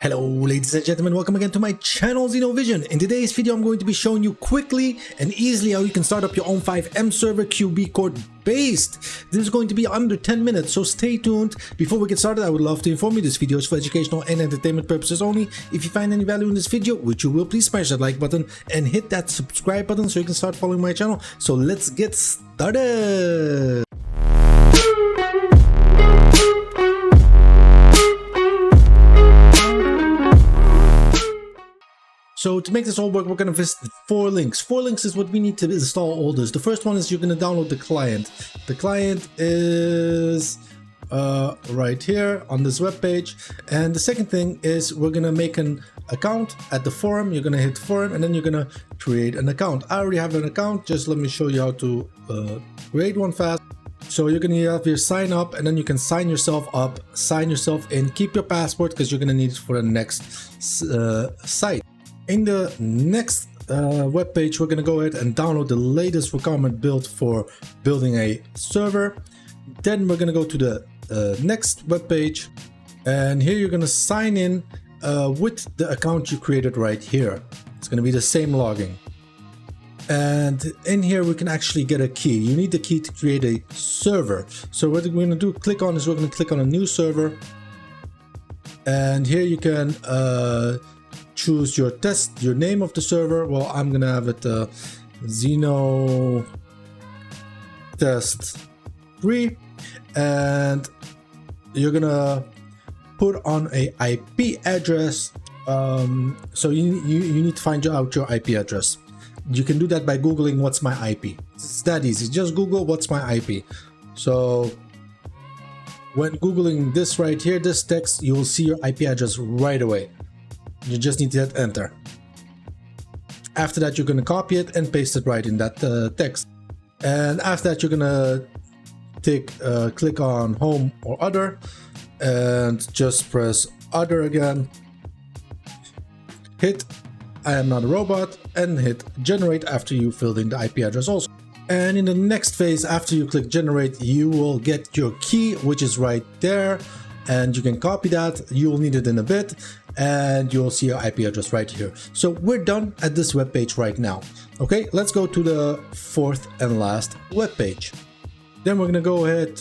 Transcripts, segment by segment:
Hello ladies and gentlemen, welcome again to my channel ZinoVision. In today's video I'm going to be showing you quickly and easily how you can start up your own Fivem server QBcore based. This is going to be under 10 minutes, so stay tuned. Before we get started, I would love to inform you this video is for educational and entertainment purposes only. If you find any value in this video, which you will, please smash that like button and hit that subscribe button so you can start following my channel. So let's get started. So to make this all work, we're going to visit 4 links. 4 links is what we need to install all this. The first one is you're going to download the client. The client is right here on this web page. And the second thing is we're going to make an account at the forum. You're going to hit forum and then you're going to create an account. I already have an account. Just let me show you how to create one fast. So you're going to have your sign up and then you can sign yourself up, sign yourself in, keep your password because you're going to need it for the next site. In the next web page, we're going to go ahead and download the latest requirement build for building a server. Then we're going to go to the next web page, and here you're going to sign in with the account you created right here. It's going to be the same login. And in here we can actually get a key. You need the key to create a server. So what we're going to do, click on is we're going to click on a new server, and here you can choose your name of the server. Well, I'm gonna have it Zino Test 3, and you're gonna put on a IP address. So you need to find out your IP address. You can do that by googling what's my IP. It's that easy. Just Google what's my IP. So when googling this right here, this text, you will see your IP address right away. You just need to hit enter. After that, you're going to copy it and paste it right in that text. And after that, you're going to click on home or other and just press other again. Hit I am not a robot and hit generate after you filled in the IP address also. And in the next phase, after you click generate, you will get your key, which is right there. And you can copy that. You will need it in a bit, and you'll see your IP address right here. So we're done at this web page right now. Okay, let's go to the 4th and last web page. Then we're gonna go ahead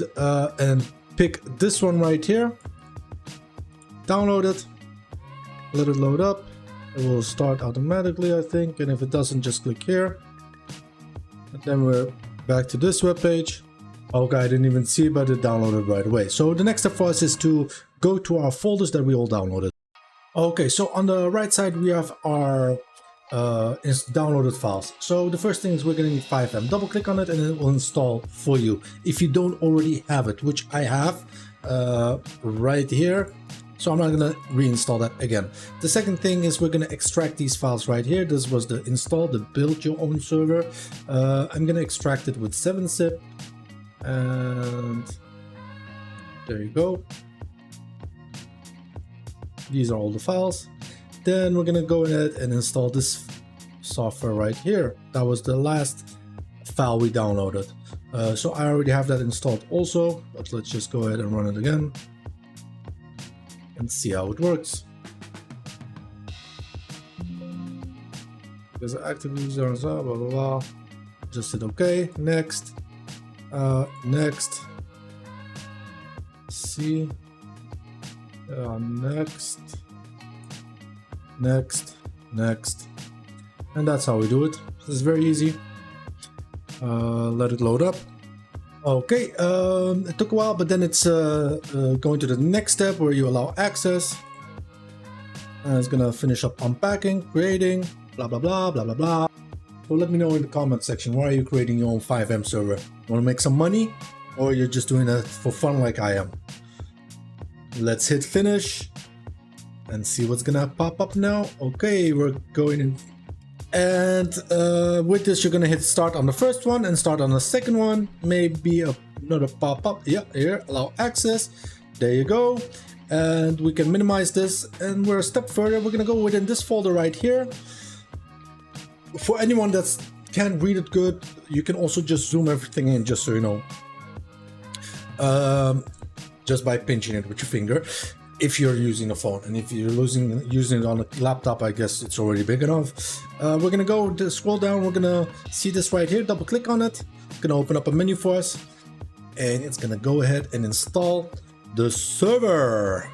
and pick this one right here. Download it. Let it load up. It will start automatically, I think. And if it doesn't, just click here. And then we're back to this web page. Okay, I didn't even see, but it downloaded right away. So the next step for us is to go to our folders that we all downloaded. Okay, so on the right side, we have our downloaded files. So the first thing is we're going to need Fivem. Double click on it and it will install for you. If you don't already have it, which I have right here. So I'm not going to reinstall that again. The second thing is we're going to extract these files right here. This was the install, the build your own server. I'm going to extract it with 7-zip. And there you go. These are all the files. Then we're gonna go ahead and install this software right here. That was the last file we downloaded. So I already have that installed also, but let's just go ahead and run it again and see how it works. Because active user, blah blah blah. Just hit OK. Next. Next. See. Next. And that's how we do it. This is very easy. Let it load up. Okay, it took a while, but then it's going to the next step where you allow access. And it's gonna finish up unpacking, creating, blah blah blah blah blah blah. So let me know in the comment section, why are you creating your own Fivem server? Want to make some money, or you're just doing it for fun like I am? Let's hit finish and see what's gonna pop up now. Okay, we're going in, and with this you're gonna hit start on the first one and start on the second one. Maybe another pop-up. Yeah, here, allow access. There you go. And we can minimize this, and we're a step further. We're gonna go within this folder right here. For anyone that can't read it good, you can also just zoom everything in, just so you know. Just by pinching it with your finger. if you're using a phone, and if you're using it on a laptop, I guess it's already big enough. We're gonna go to scroll down. We're gonna see this right here. Double click on it. It's gonna open up a menu for us, and it's gonna go ahead and install the server.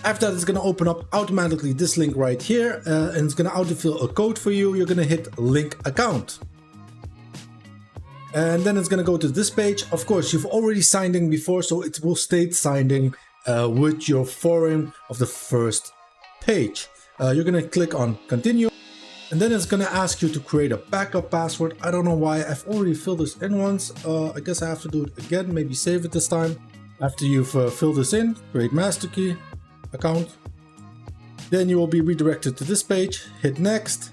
After that, it's gonna open up automatically this link right here, and it's gonna autofill a code for you. You're gonna hit link account. And then it's gonna go to this page. Of course, you've already signed in before, so it will state signed in with your forum of the first page. You're gonna click on continue, and then it's gonna ask you to create a backup password. I don't know why, I've already filled this in once. I guess I have to do it again, maybe save it this time. After you've filled this in, create master key account. Then you will be redirected to this page, hit next.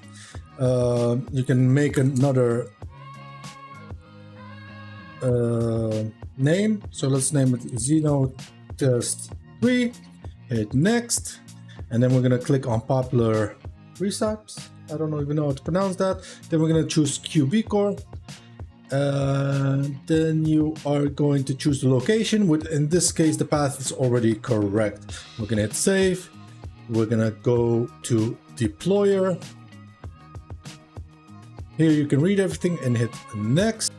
You can make another name, so let's name it ZinoTest3, hit next, and then we're gonna click on popular recipes. I don't even know how to pronounce that. Then we're gonna choose QBcore, and then you are going to choose the location. In this case, the path is already correct. We're gonna hit save. We're gonna go to deployer. Here you can read everything and hit next.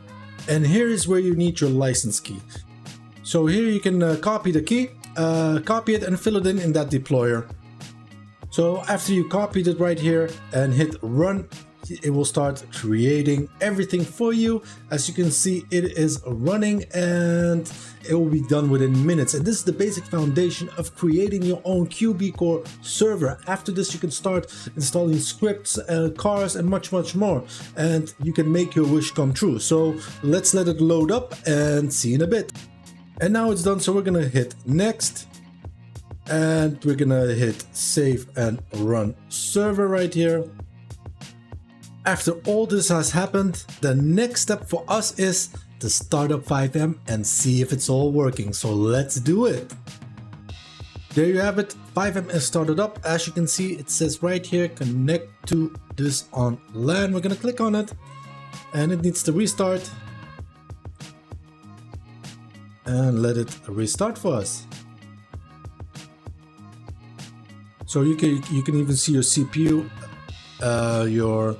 And here is where you need your license key. So here you can copy the key, copy it and fill it in that deployer. So after you copied it right here and hit run, it will start creating everything for you. As you can see, it is running and it will be done within minutes. And this is the basic foundation of creating your own QBcore server. After this, you can start installing scripts, cars, and much more. And you can make your wish come true. So let's let it load up and see in a bit. And now it's done. So we're gonna hit next. And we're gonna hit save and run server right here. After all this has happened, the next step for us is to start up Fivem and see if it's all working. So let's do it. There you have it. Fivem is started up. As you can see, it says right here, connect to this on LAN. We're gonna click on it and it needs to restart. And let it restart for us. So you can even see your CPU, your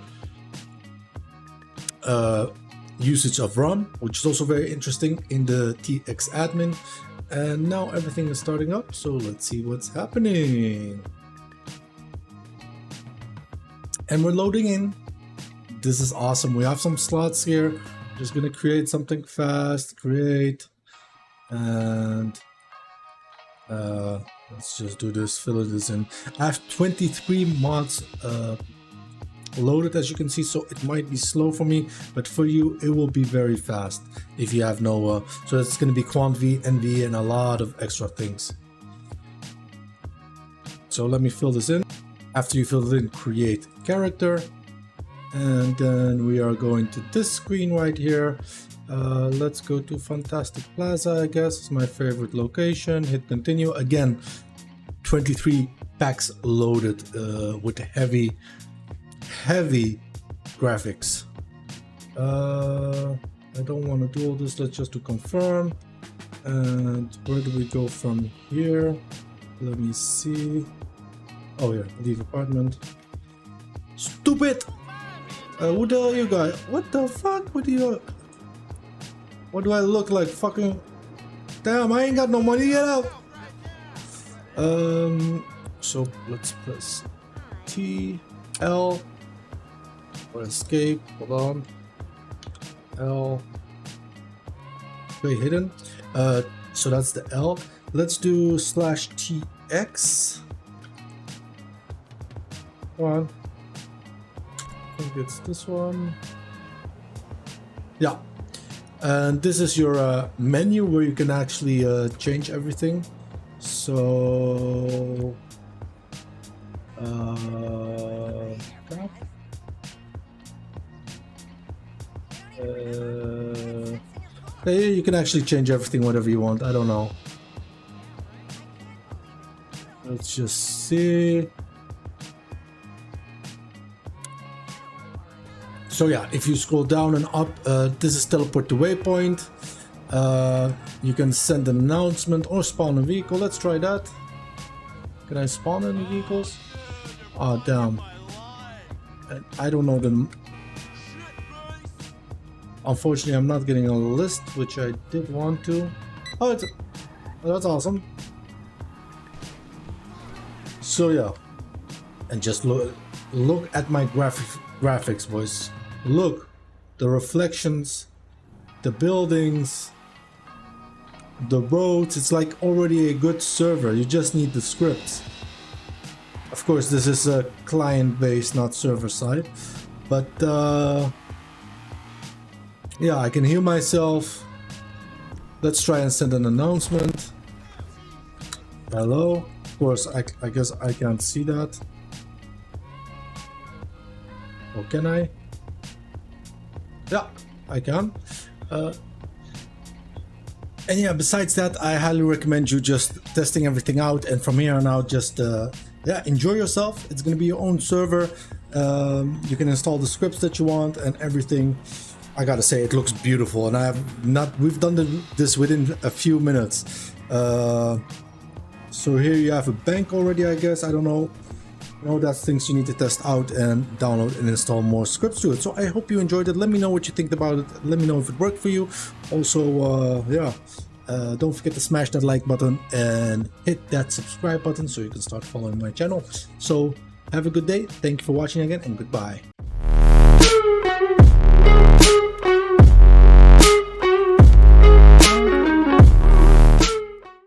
usage of RAM, which is also very interesting in the TX admin. And now everything is starting up, so let's see what's happening. And we're loading in. This is awesome. We have some slots here. I'm just gonna create something fast, create, and let's just do this, fill this in. I have 23 mods loaded, as you can see, so it might be slow for me, but for you it will be very fast if you have no so it's going to be quant v, nv, and a lot of extra things. So let me fill this in. After you fill it in, create character, and then we are going to this screen right here. Let's go to Fantastic Plaza, I guess it's my favorite location. Hit continue again. 23 packs loaded with heavy graphics. I don't want to do all this. Let's just do confirm. And where do we go from here? Let me see. Oh yeah, leave apartment. Stupid! Who the hell are you guys? What the fuck? What do I look like? Fucking damn! I ain't got no money to get out. So let's press T, L. Or escape, hold on. L. Wait, hidden. So that's the L. Let's do /TX. Come on. I think it's this one. Yeah. And this is your menu where you can actually change everything. So you can actually change everything whatever you want. I don't know. Let's just see. So yeah, if you scroll down and up, this is teleport to waypoint. You can send an announcement or spawn a vehicle. Let's try that. Can I spawn any vehicles? Oh damn, I don't know them. Unfortunately, I'm not getting a list, which I did want to. Oh, that's awesome. So yeah, and just look at my graphics, boys. Look, the reflections, the buildings, the roads. It's like already a good server. You just need the scripts. Of course, this is a client base, not server side, but yeah, I can hear myself. Let's try and send an announcement. Hello. Of course, I guess I can't see that. Or can I? Yeah, I can. And yeah, besides that, I highly recommend you just testing everything out, and from here on out, just yeah, enjoy yourself. It's gonna be your own server. You can install the scripts that you want and everything. I gotta say, it looks beautiful, and we've done this within a few minutes. So here you have a bank already, I guess. I don't know. You know, that's things you need to test out and download and install more scripts to it. So I hope you enjoyed it. Let me know what you think about it. Let me know if it worked for you. Also, yeah, don't forget to smash that like button and hit that subscribe button so you can start following my channel. So have a good day. Thank you for watching again, and goodbye.